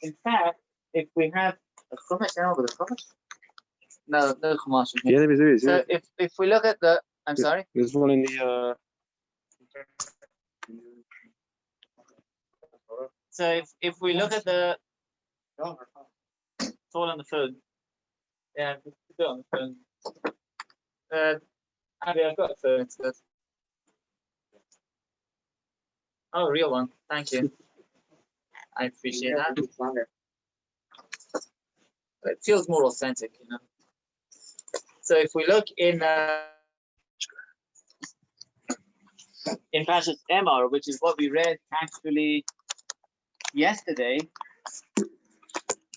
in fact, if we have a chumash now with a chumash, no chumash. Yeah, there is. So if we look at the, I'm sorry. There's one in the. So if we look at the, it's all on the phone. Yeah, it's on the phone. Abby, I've got a phone. It's good. Oh, real one. Thank you. I appreciate that. It feels more authentic, you know. So if we look in Parashat Emor, which is what we read actually yesterday,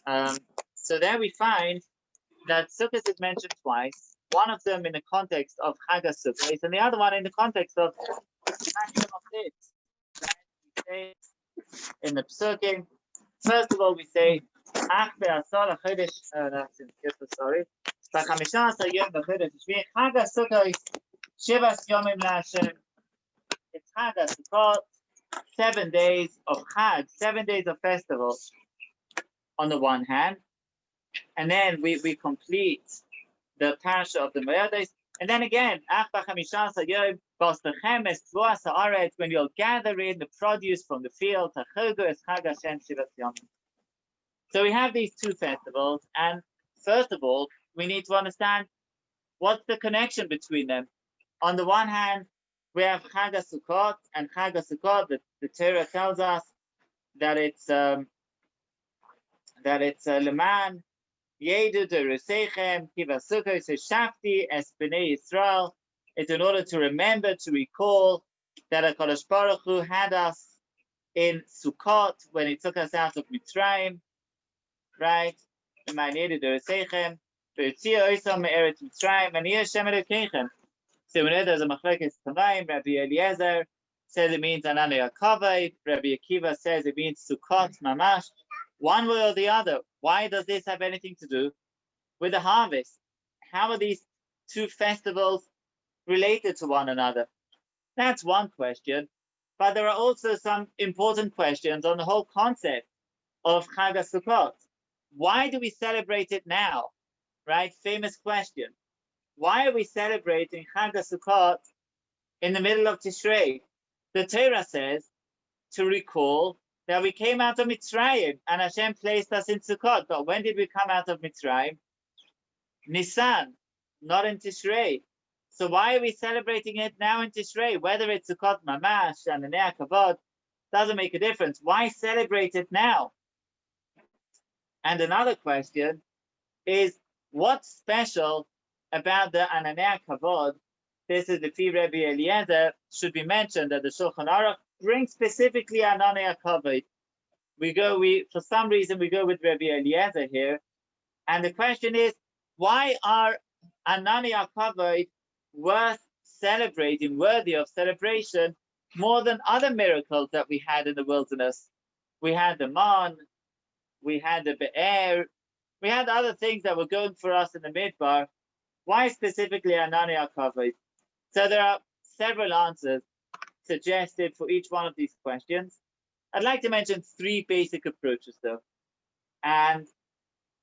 so there we find that Sukkot is mentioned twice. One of them in the context of Chag Sukkot, and the other one in the context of Chagim of this. We say in the Psukim, first of all, we say, Ach be'asar ha'chodesh, that's in Kippur, sorry. B'chamisha asar yom b'chodesh Shvi, Chag Sukkot, Shivas Yomim LaHashem. It's Chag Sukkot, 7 days of Chag, 7 days of festival on the one hand, and then we complete the parasha of the Moedes, and then again, when you'll gather in the produce from the field. So we have these two festivals, and first of all, we need to understand what's the connection between them. On the one hand, we have Chag Sukkot, and Chag Sukkot, the Torah tells us that it's Leman Yedu Derusechem Kiva Sukkot Shafti Es Bnei Yisrael. It's in order to remember, to recall that HaKadosh Baruch Hu had us in Sukkot when He took us out of Mitzrayim, right? Leman Yedu Derusechem V'Yitzia Oisam Me'eretz Mitzrayim Ani Hashem Elokeichem. So we know there's a machlekes Tanaim. Rabbi Eliezer says it means Anani Akavei. Rabbi Akiva says it means Sukkot Mamash. One way or the other. Why does this have anything to do with the harvest? How are these two festivals related to one another? That's one question. But there are also some important questions on the whole concept of Chag Sukkot. Why do we celebrate it now? Right? Famous question. Why are we celebrating Chag Sukkot in the middle of Tishrei? The Torah says to recall that we came out of Mitzrayim and Hashem placed us in Sukkot. But when did we come out of Mitzrayim? Nisan, not in Tishrei. So why are we celebrating it now in Tishrei? Whether it's Sukkot Mamash and the Nea Kavod, doesn't make a difference. Why celebrate it now? And another question is, what's special about the Ananei Kavod? This is the Fi Rabbi Eliezer, should be mentioned that the Shulchan Aruch brings specifically Ananei Kavod. For some reason we go with Rabbi Eliezer here, and the question is, why are Ananei Kavod worth celebrating, worthy of celebration, more than other miracles that we had in the wilderness? We had the man, we had the be'er, we had other things that were going for us in the midbar. Why specifically Ananei Kavod? So there are several answers suggested for each one of these questions. I'd like to mention three basic approaches though. And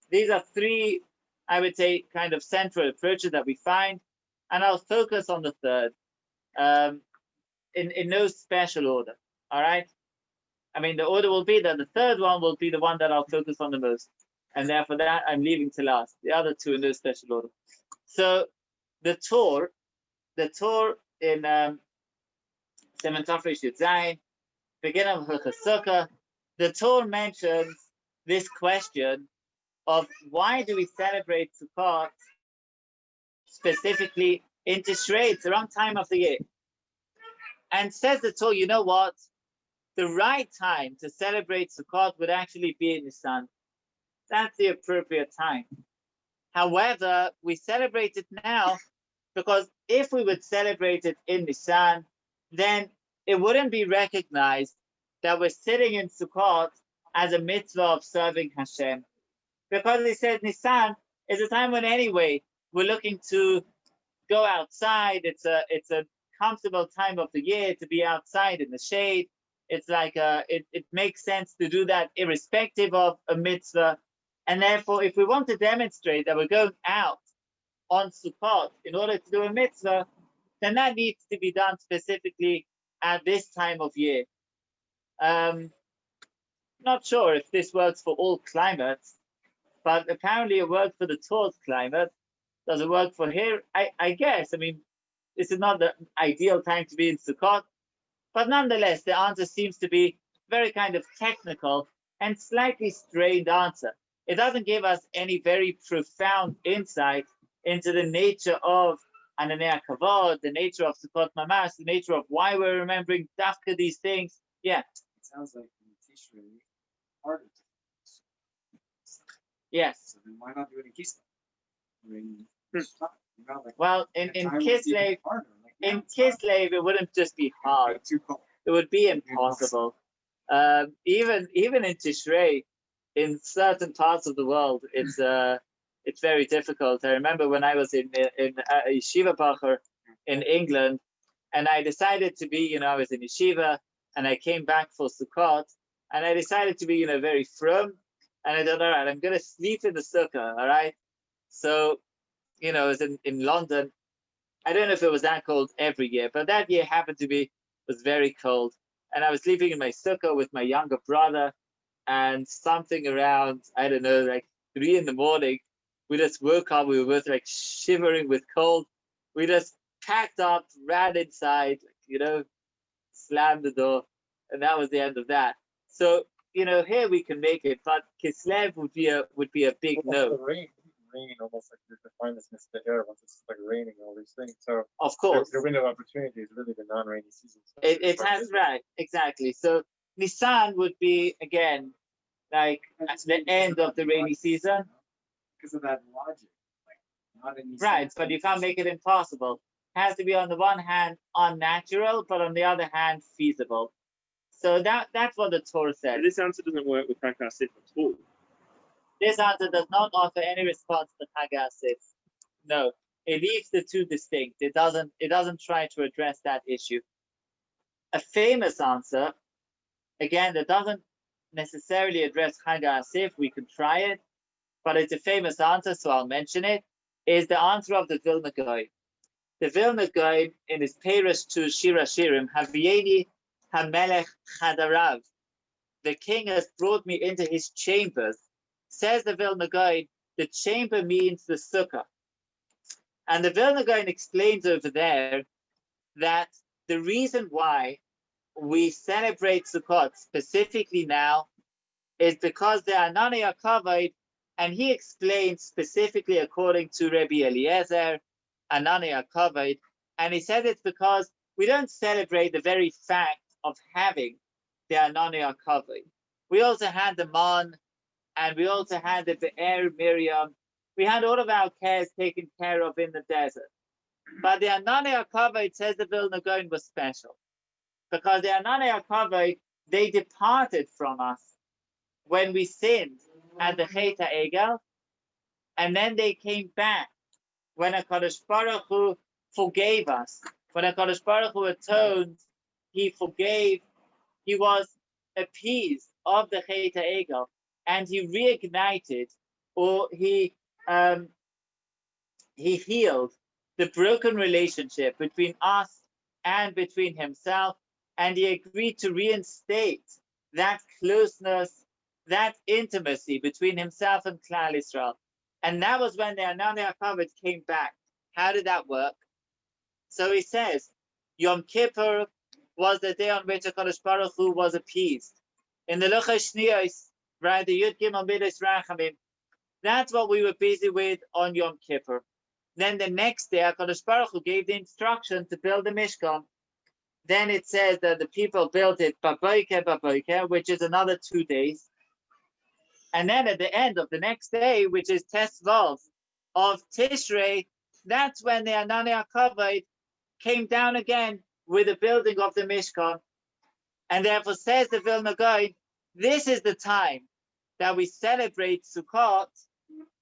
these are three, I would say, kind of central approaches that we find. And I'll focus on the third in no special order. All right. I mean, the order will be that the third one will be the one that I'll focus on the most. And therefore that I'm leaving to last. The other two in no special order. So the Torah in Siman Tafresh Yud Zayin, beginning of Hilchos Sukkah, the Torah mentions this question of why do we celebrate Sukkot specifically in Tishrei? It's the wrong time of the year. And says the Torah, you know what? The right time to celebrate Sukkot would actually be in Nisan. That's the appropriate time. However, we celebrate it now because if we would celebrate it in Nisan, then it wouldn't be recognized that we're sitting in Sukkot as a mitzvah of serving Hashem. Because it says Nisan is a time when anyway we're looking to go outside. It's a comfortable time of the year to be outside in the shade. It's like it makes sense to do that irrespective of a mitzvah. And therefore, if we want to demonstrate that we're going out on Sukkot in order to do a mitzvah, then that needs to be done specifically at this time of year. Not sure if this works for all climates, but apparently it worked for the Torah's climate. Does it work for here? I guess. I mean, this is not the ideal time to be in Sukkot, but nonetheless, the answer seems to be very kind of technical and slightly strained answer. It doesn't give us any very profound insight into the nature of Ananei Kavod, the nature of Sukkot Mamash, the nature of why we're remembering Dafka these things. Yeah. It sounds like in Tishrei, harder. Yes. So then why not do it in Kislev? Well, in Kislev, it wouldn't just be hard. It would be impossible. Even in Tishrei, in certain parts of the world, it's very difficult. I remember when I was in Yeshiva Bacher in England, and I decided to be, I was in Yeshiva, and I came back for Sukkot, and I decided to be, very frum, and I thought, all right, I'm going to sleep in the sukkah, all right? So, it was in London. I don't know if it was that cold every year, but that year happened to be, was very cold. And I was sleeping in my sukkah with my younger brother, and something around, I don't know, like 3 a.m, we just woke up, we were both like shivering with cold. We just packed up, ran inside, slammed the door, and that was the end of that. So, here we can make it, but Kislev would be a big no. Rain almost like you define this mist of air once it's like raining and all these things. So of course, the window of opportunity is really the non-rainy season. So it has right, exactly. So Nisan would be again like at the end of the rainy season. Because of that logic, not in right, but you can't make it impossible. It has to be on the one hand unnatural, but on the other hand feasible. So that's what the Torah says. This answer doesn't work with Chag at all. This answer does not offer any response to Chag HaSif. No, it leaves the two distinct. It doesn't try to address that issue. A famous answer, again, that doesn't necessarily address Chag HaSif. We could try it, but it's a famous answer, so I'll mention it. Is the answer of the Vilna Gaon. The Vilna Gaon in his Perush to Shir Hashirim, Havieni Hamelech Chadarav. The king has brought me into his chambers. Says the Vilna Gaon, the chamber means the sukkah. And the Vilna Gaon explains over there that the reason why we celebrate Sukkot specifically now is because there are Ananei Kavod, and he explains specifically according to Rabbi Eliezer, Ananei Kavod, and he said it's because we don't celebrate the very fact of having the Ananei Kavod. We also had the Man, and we also had the Be'er Miriam. We had all of our cares taken care of in the desert. But the Ananei Kavod, says the Vilna Gaon, was special. Because the Ananei Kavod, they departed from us when we sinned at the Chet HaEgel, and then they came back when HaKadosh Baruch Hu forgave us. When HaKadosh Baruch Hu atoned, he forgave, he was appeased of the Chet HaEgel, and he reignited, or he healed the broken relationship between us and between himself, and he agreed to reinstate that closeness, that intimacy between himself and Klal Yisrael. And that was when the Ananei Kavod came back. How did that work? So he says, Yom Kippur was the day on which HaKadosh Baruch Hu was appeased. In the Luchos Shniyos, right, the Yud Gimel Midas Rachamim, that's what we were busy with on Yom Kippur. Then the next day, HaKadosh Baruch Hu gave the instruction to build the Mishkan. Then it says that the people built it Baboker, which is another 2 days. And then at the end of the next day, which is Tesvav of Tishrei, that's when the Ananei Kavod came down again with the building of the Mishkan. And therefore says the Vilna Gaon, this is the time that we celebrate Sukkot,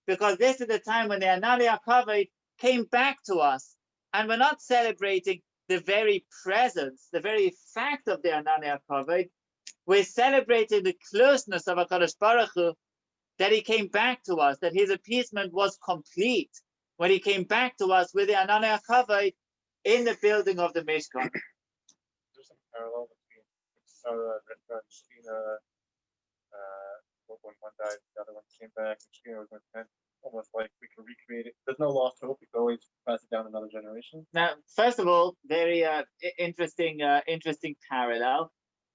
because this is the time when the Ananei Kavod came back to us. And we're not celebrating the very presence, the very fact of the Ananei HaKavod. We're celebrating the closeness of HaKadosh Baruch Hu, that he came back to us, that his appeasement was complete when he came back to us with the Ananei HaKavod in the building of the Mishkan. There's some parallel between Sarah, Rivka, and Shkina. When one died, the other one came back, and Shkina was going to almost like we can recreate it. There's no lost hope. We can always pass it down another generation. Now, first of all, very interesting parallel.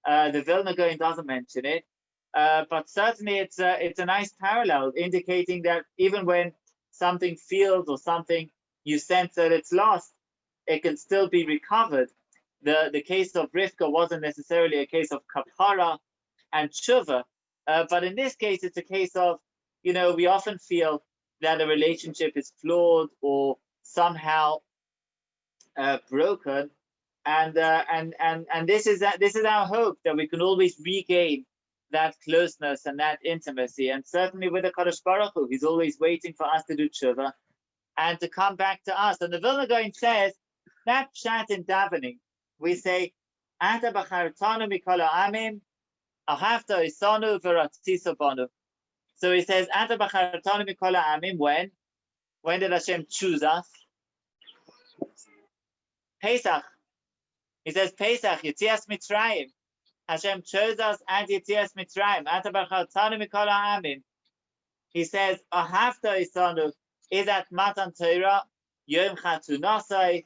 The Vilna Gaon doesn't mention it, but certainly it's a nice parallel, indicating that even when something feels or something you sense that it's lost, it can still be recovered. The case of Rivka wasn't necessarily a case of kapara and tshuva, but in this case, it's a case of, we often feel that a relationship is flawed or somehow broken, and this is our hope, that we can always regain that closeness and that intimacy. And certainly with the Kadosh Baruch Hu, he's always waiting for us to do tshuva and to come back to us. And the Vilna Gaon says that pshat in davening, we say, Ata b'chartanu mikol ha'amim, ahavta isanu v'ratzisa banu. So he says, Ata b'chartanu mikol ha'amim, when did Hashem choose us? Pesach. He says, Pesach, Yetzias Mitzrayim. Hashem chose us at Yetzias Mitzrayim. Ata b'chartanu mikol ha'amim. He says, Ahavta isanu, is at Matan Torah, Yom Chatunasai,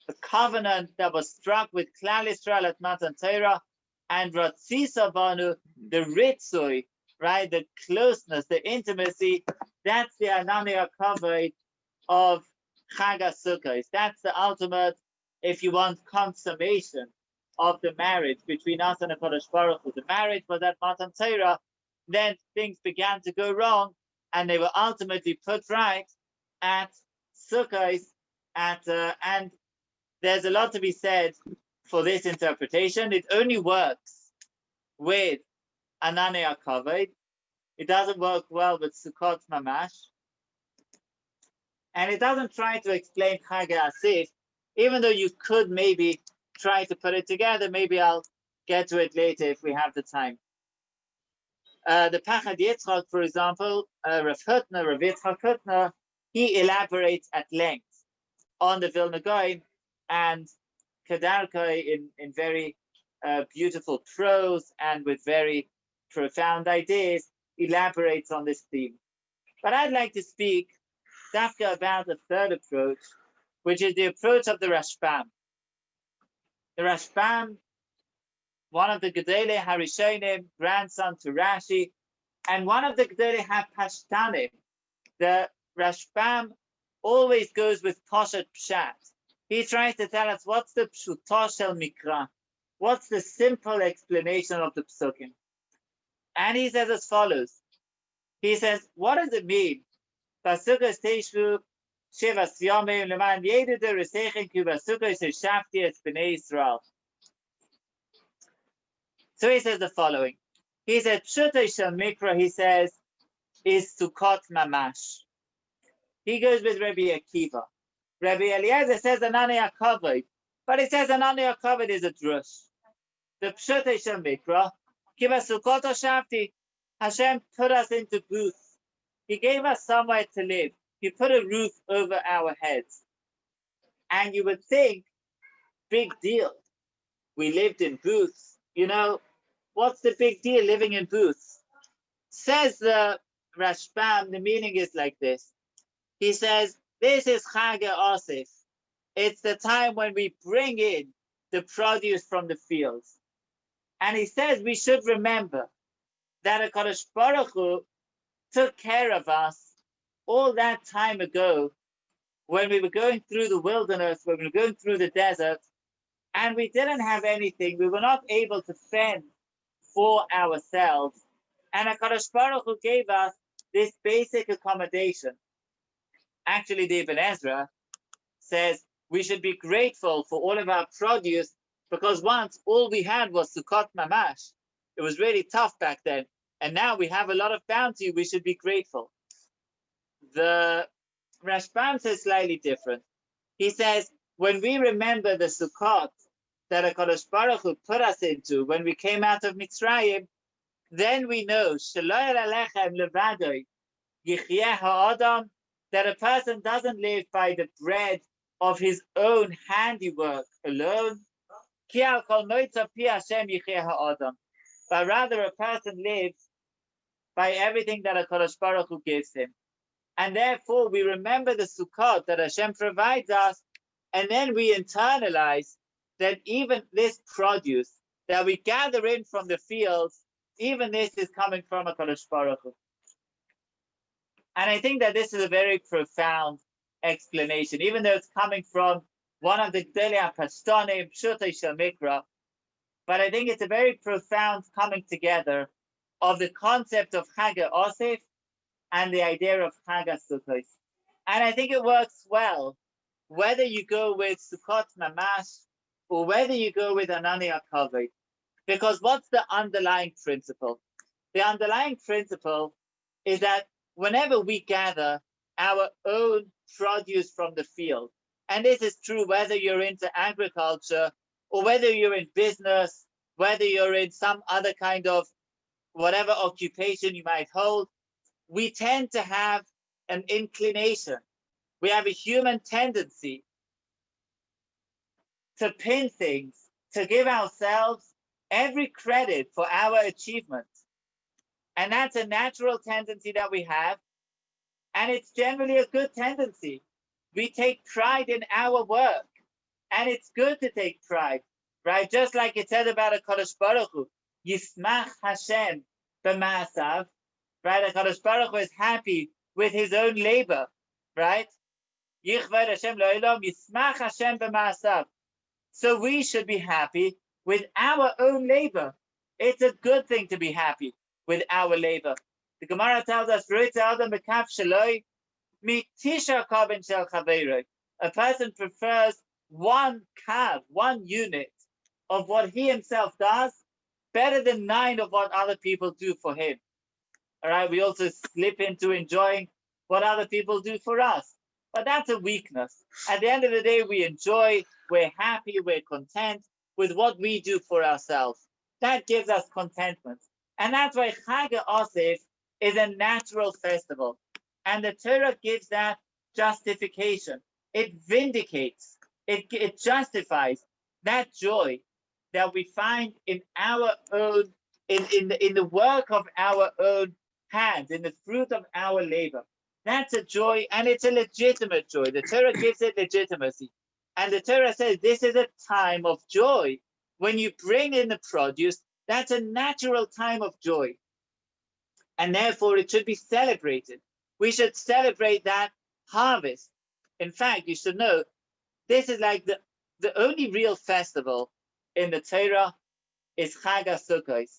the covenant that was struck with Klal Yisrael at Matan Torah, and Ratzisa Banu, the Ritzui, right, the closeness, the intimacy. That's the Ananei HaKavod of Chag HaSukkot. That's the ultimate, if you want, consummation of the marriage between us and the Kadosh Baruch Hu. The marriage was at Matan Torah, then things began to go wrong, and they were ultimately put right at Sukkot, and there's a lot to be said for this interpretation. It only works with Ananei HaKavod. It doesn't work well with Sukkot Mamash. And it doesn't try to explain Chag HaAsif, even though you could maybe try to put it together. Maybe I'll get to it later if we have the time. The Pachad Yitzchak, for example, Rav Yitzchak Hutner, he elaborates at length on the Vilna Gaon, and Kedarkai in very beautiful prose and with very profound ideas elaborates on this theme. But I'd like to speak Dafka about a third approach, which is the approach of the Rashbam. The Rashbam, one of the Gedolei Harishonim, grandson to Rashi, and one of the Gedolei HaPashtanim. The Rashbam always goes with Poshet Pshat. He tries to tell us what's the Pshuto Shel Mikra, what's the simple explanation of the Psukim. And he says as follows. He says, what does it mean? Pasukos Teishu Shivas Yomim Leman Yedu de Resechen Ki Pasukos Shafti Es Bnei Yisrael. So he says the following. He said, Pshuto Shel Mikra, he says, is Sukkot Mamash. He goes with Rabbi Akiva. Rabbi Eliezer says Ananei HaKavod, but he says Ananei HaKavod is a drush. The Pshuto Shel Mikra, Kiva Sukkot Shafti, Hashem put us into booths. He gave us somewhere to live. He put a roof over our heads. And you would think, big deal. We lived in booths. What's the big deal living in booths? Says the Rashbam, the meaning is like this. He says, this is Chag HaAsif. It's the time when we bring in the produce from the fields. And he says we should remember that HaKadosh Baruch Hu took care of us all that time ago when we were going through the wilderness, when we were going through the desert, and we didn't have anything. We were not able to fend for ourselves. And HaKadosh Baruch Hu gave us this basic accommodation. Actually, the Ibn Ezra says we should be grateful for all of our produce, because once all we had was Sukkot Mamash. It was really tough back then. And now we have a lot of bounty. We should be grateful. The Rashbam says slightly different. He says when we remember the Sukkot that HaKadosh Baruch Hu put us into when we came out of Mitzrayim, then we know that a person doesn't live by the bread of his own handiwork alone, but rather a person lives by everything that HaKadosh Baruch Hu gives him. And therefore we remember the Sukkot that Hashem provides us, and then we internalize that even this produce that we gather in from the fields, even this is coming from HaKadosh Baruch Hu. And I think that this is a very profound explanation, even though it's coming from one of the Gdolei HaPashtonim, Pshutei Shel Mikra, but I think it's a very profound coming together of the concept of Chag Osif and the idea of Chag Sukkot. And I think it works well, whether you go with Sukkot Mamash or whether you go with Anani HaKavod. Because what's the underlying principle? The underlying principle is that whenever we gather our own produce from the field, and this is true whether you're into agriculture or whether you're in business, whether you're in some other kind of whatever occupation you might hold, we tend to have an inclination. We have a human tendency to pin things, to give ourselves every credit for our achievements. And that's a natural tendency that we have. And it's generally a good tendency. We take pride in our work. And it's good to take pride, right? Just like it said about HaKadosh Baruch Hu, Yismach Hashem b'ma'asav, right? HaKadosh Baruch Hu is happy with his own labor, right? Yichved Hashem lo'olam, Yismach Hashem b'ma'asav. So we should be happy with our own labor. It's a good thing to be happy with our labor. The Gemara tells us, a person prefers one kav, one unit of what he himself does, better than 9 of what other people do for him. All right, we also slip into enjoying what other people do for us. But that's a weakness. At the end of the day, we enjoy, we're happy, we're content with what we do for ourselves. That gives us contentment. And that's why Chag Osif is a natural festival. And the Torah gives that justification. It vindicates, it justifies that joy that we find in our own, in the work of our own hands, in the fruit of our labor. That's a joy, and it's a legitimate joy. The Torah gives it legitimacy. And the Torah says this is a time of joy. When you bring in the produce, that's a natural time of joy. And therefore, it should be celebrated. We should celebrate that harvest. In fact, you should know, this is like the only real festival in the Torah is Chag Sukkot.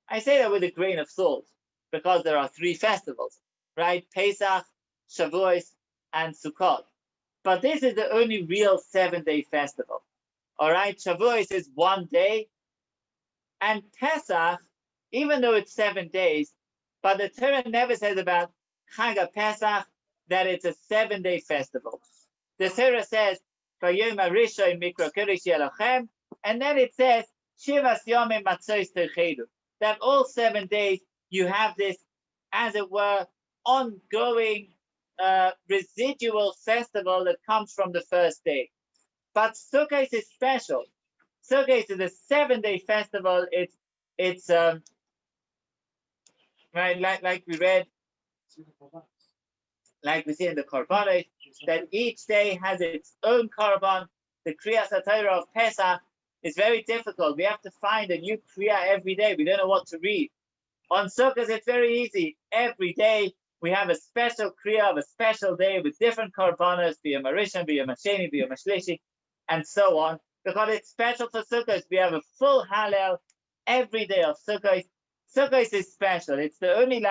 I say that with a grain of salt, because there are 3 festivals, right? Pesach, Shavuos, and Sukkot. But this is the only real 7-day festival. All right, Shavuos is 1 day, and Pesach, even though it's 7 days, but the Torah never says about Chag Pesach that it's a 7-day festival. The Torah says, "Vayom Harishon Mikra Kodesh Yelochem," and then it says, "Shivas Yomim Matzos Techedu," that all 7 days you have this, as it were, ongoing residual festival that comes from the first day. But Sukkot is special. Sukkot is a 7-day festival. It's right, like we read, like we see in the Korbanos, that each day has its own Korban. The Kriyas HaTorah of Pesach is very difficult. We have to find a new Kriya every day. We don't know what to read. On Sukkot, it's very easy. Every day we have a special Kriya of a special day with different Korbanos, B'Yom Harishon, B'Yom Hasheni, B'Yom Hashlishi, and so on. Because it's special for Sukkot. We have a full Hallel every day of Sukkot. Sukkot is special. It's the only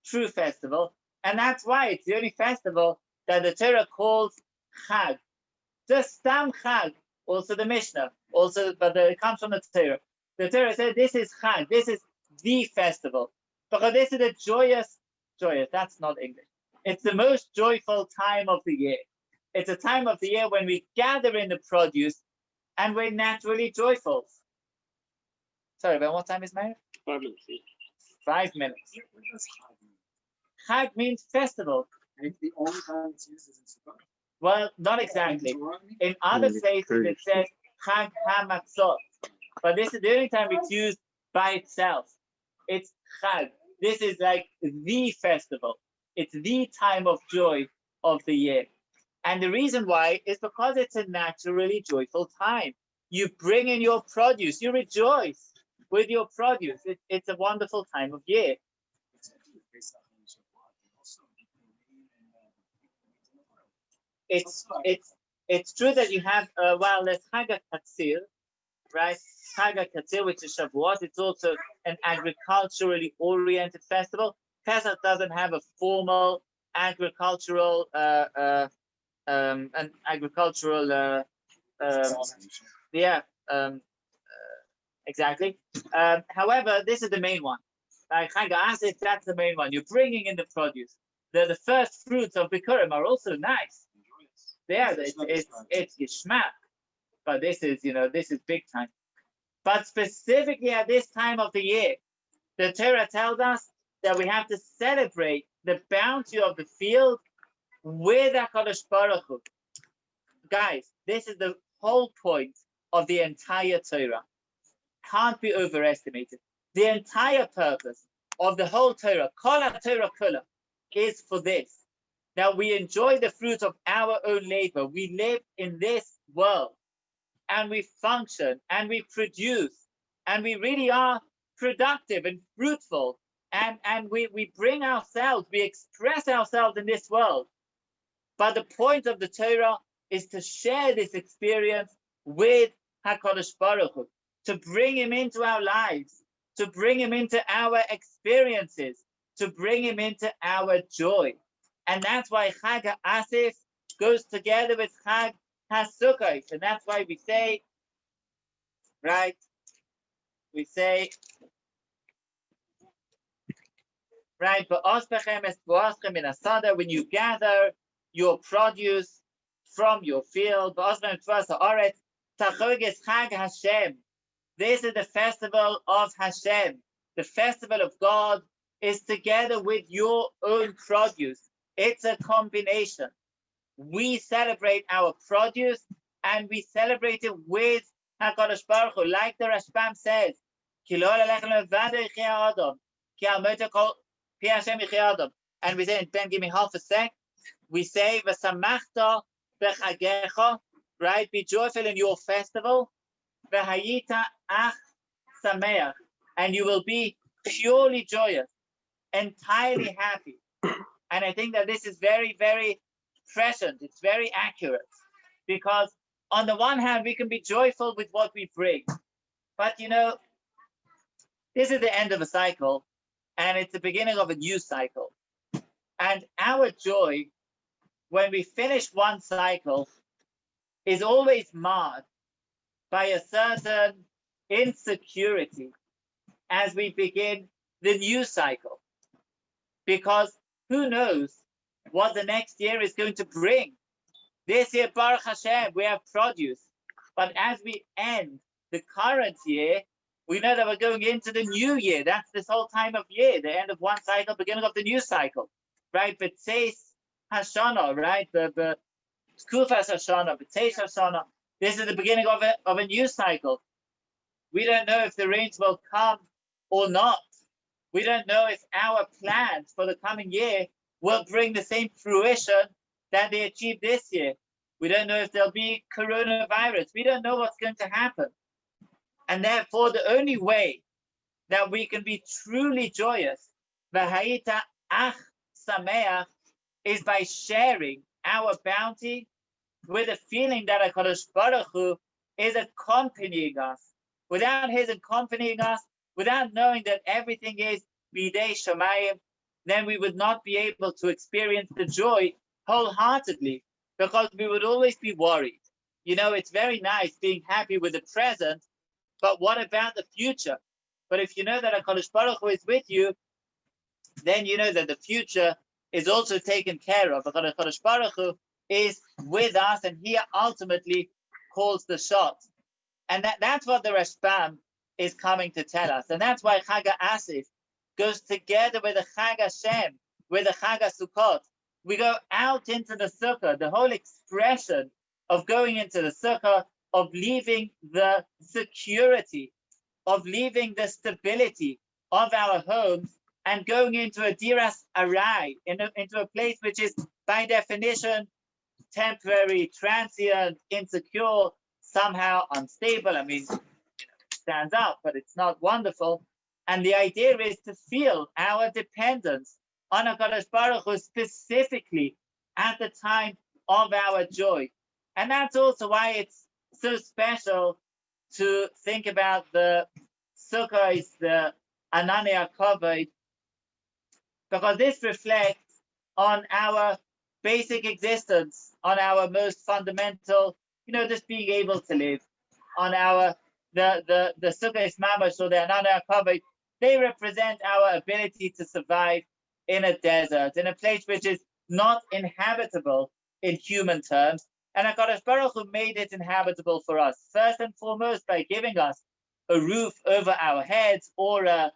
true festival. And that's why it's the only festival that the Torah calls Chag. Just Stam Chag. Also the Mishnah. But it comes from the Torah. The Torah said this is Chag. This is the festival. Because this is a joyous, that's not English. It's the most joyful time of the year. It's a time of the year when we gather in the produce and we're naturally joyful. Sorry, Ben, what time is Meir? 5 minutes. 5 minutes. What does Chag mean? Chag means festival. And it's the only time it's used is in Sukkot. Well, not exactly. And Torah, I mean? In other places it says Chag HaMatzot, but this is the only time it's used by itself. It's Chag. This is like the festival. It's the time of joy of the year. And the reason why is because it's a naturally joyful time. You bring in your produce, you rejoice with your produce. It's a wonderful time of year. It's actually based on Shabbat, and also It's true that you have well, there's Chag HaKatzir, right? Chag HaKatzir, which is Shavuot. It's also an agriculturally oriented festival. Pesach doesn't have a formal agricultural exactly. However, this is the main one. Chag HaAsif, that's the main one. You're bringing in the produce. The first fruits of Bikurim are also nice. Yeah, it's Gishmak, but this is big time. But specifically at this time of the year, the Torah tells us that we have to celebrate the bounty of the field with HaKadosh Baruch Hu. Guys, this is the whole point of the entire Torah. Can't be overestimated. The entire purpose of the whole Torah, Kol HaTorah Kula, is for this. Now we enjoy the fruit of our own labor. We live in this world and we function and we produce and we really are productive and fruitful and we bring ourselves, we express ourselves in this world. But the point of the Torah is to share this experience with HaKadosh Baruch Hu, to bring him into our lives, to bring him into our experiences, to bring him into our joy. And that's why Chag HaAsif goes together with Chag HaSukkot. And that's why we say, right, right, when you gather your produce from your field, this is the festival of Hashem. The festival of God is together with your own produce. It's a combination. We celebrate our produce and we celebrate it with HaKadosh Baruch Hu. Like the Rashbam says, and we say, Ben, give me half a sec. We say, V'samachta b'chagecha, right? Be joyful in your festival. V'hayita ach sameach, and you will be purely joyous, entirely happy. And I think that this is very, very present. It's very accurate because on the one hand, we can be joyful with what we bring, but this is the end of a cycle and it's the beginning of a new cycle. And our joy when we finish one cycle is always marred by a certain insecurity as we begin the new cycle, because who knows what the next year is going to bring. This year, Baruch Hashem, we have produce, but as we end the current year, we know that we're going into the new year. That's this whole time of year, the end of one cycle, beginning of the new cycle, right? But B'tzeis Hashanah, right? The Kufas Hashanah, B'tzeis Hashanah. This is the beginning of a new cycle. We don't know if the rains will come or not. We don't know if our plans for the coming year will bring the same fruition that they achieved this year. We don't know if there'll be coronavirus. We don't know what's going to happen. And therefore, the only way that we can be truly joyous, v'hayita ach sameach, is by sharing our bounty with a feeling that HaKadosh Baruch Hu is accompanying us. Without his accompanying us, without knowing that everything is bidei shamayim, then we would not be able to experience the joy wholeheartedly, because we would always be worried. It's very nice being happy with the present, but what about the future? But if you know that HaKadosh Baruch Hu is with you, then you know that the future is also taken care of. HaKadosh Baruch Hu is with us, and he ultimately calls the shots. And that's what the Rashbam is coming to tell us. And that's why Chag HaAsif goes together with the Chag Hashem, with the Chag HaSukkot. We go out into the Sukkah, the whole expression of going into the Sukkah, of leaving the security, of leaving the stability of our homes and going into a diras arai, into a place which is by definition temporary, transient, insecure, somehow unstable. I mean, it stands out, but it's not wonderful. And the idea is to feel our dependence on HaKadosh Baruch Hu specifically at the time of our joy. And that's also why it's so special to think about the Sukkot, the Ananei HaKavod, because this reflects on our basic existence, on our most fundamental, just being able to live, on our the Sukkot Mamash or the Ananei HaKavod. They represent our ability to survive in a desert, in a place which is not inhabitable in human terms. And HaKadosh Baruch Hu made it inhabitable for us, first and foremost by giving us a roof over our heads, or a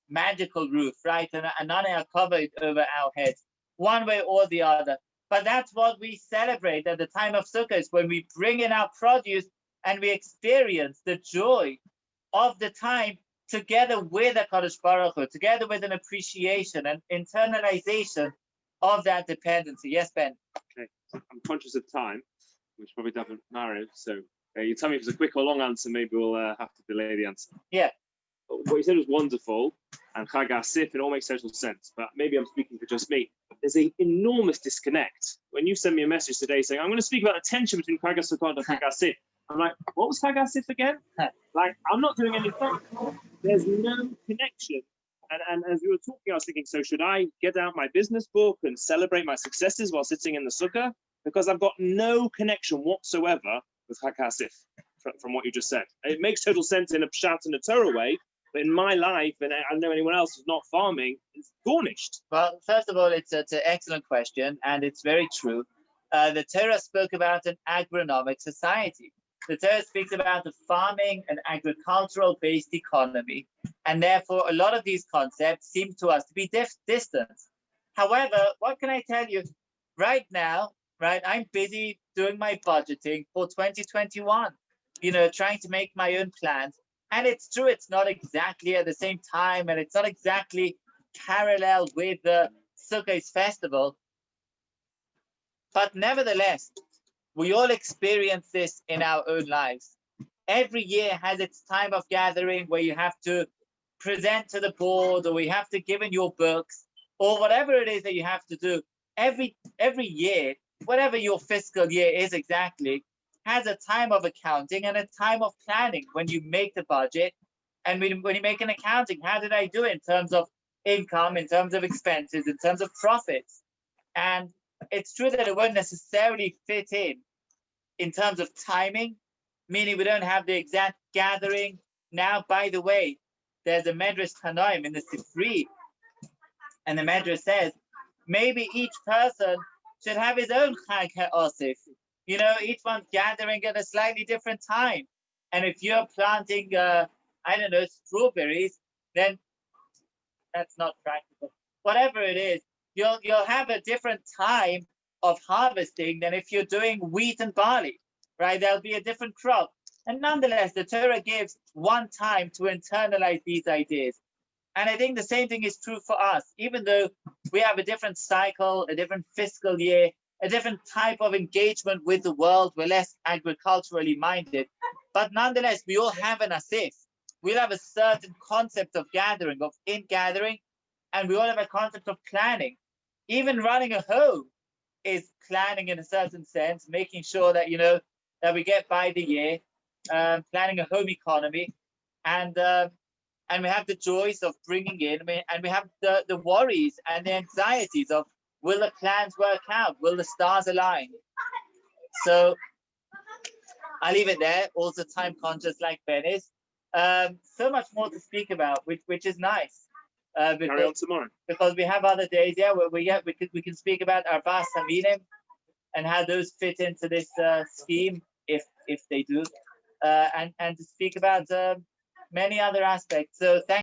magical roof, right? And Ananei HaKavod over our heads, one way or the other. But that's what we celebrate at the time of Sukkot, when we bring in our produce and we experience the joy of the time together with HaKadosh Baruch Hu, together with an appreciation and internalization of that dependency. Yes, Ben? Okay, I'm conscious of time, which probably doesn't matter. So you tell me if it's a quick or long answer, maybe we'll have to delay the answer. Yeah. What you said was wonderful, and Chag HaAsif, it all makes total sense, but maybe I'm speaking for just me. There's an enormous disconnect. When you send me a message today saying, I'm going to speak about the tension between Chag HaSukkot and Chag HaAsif, I'm like, what was Chag HaAsif again? Like, I'm not doing anything. There's no connection. And as we were talking, I was thinking, so should I get out my business book and celebrate my successes while sitting in the sukkah? Because I've got no connection whatsoever with Chag HaAsif from what you just said. It makes total sense in a pshat and a Torah way, but in my life, and I don't know anyone else who's not farming, it's garnished. Well, first of all, it's an excellent question, and it's very true. The Torah spoke about an agronomic society. The Torah speaks about a farming and agricultural-based economy, and therefore a lot of these concepts seem to us to be distant. However, what can I tell you? Right now, I'm busy doing my budgeting for 2021, trying to make my own plans. And it's true, it's not exactly at the same time, and it's not exactly parallel with the Sukkot festival. But nevertheless, we all experience this in our own lives. Every year has its time of gathering where you have to present to the board, or you have to give in your books, or whatever it is that you have to do. Every year, whatever your fiscal year is exactly, has a time of accounting and a time of planning when you make the budget. And when you make an accounting, how did I do it in terms of income, in terms of expenses, in terms of profits? And it's true that it won't necessarily fit in terms of timing, meaning we don't have the exact gathering. Now, by the way, there's a Medrash Tanoim in the Sifri, and the Medrash says, maybe each person should have his own Chag HaAsif. Each one's gathering at a slightly different time. And if you're planting, strawberries, then that's not practical. Whatever it is, you'll have a different time of harvesting than if you're doing wheat and barley, right? There'll be a different crop. And nonetheless, the Torah gives one time to internalize these ideas. And I think the same thing is true for us, even though we have a different cycle, a different fiscal year, a different type of engagement with the world. We're less agriculturally minded, but nonetheless, we all have an asif. We'll have a certain concept of gathering, of in-gathering, and we all have a concept of planning. Even running a home is planning in a certain sense, making sure that, that we get by the year, planning a home economy, and we have the joys of bringing in, and we have the worries and the anxieties of, will the plans work out? Will the stars align? So I'll leave it there. Also time conscious like Ben is. So much more to speak about, which is nice. Carry on tomorrow. Because we have other days, we can speak about our Arba Saminim, and how those fit into this scheme, if they do, and to speak about many other aspects. So thank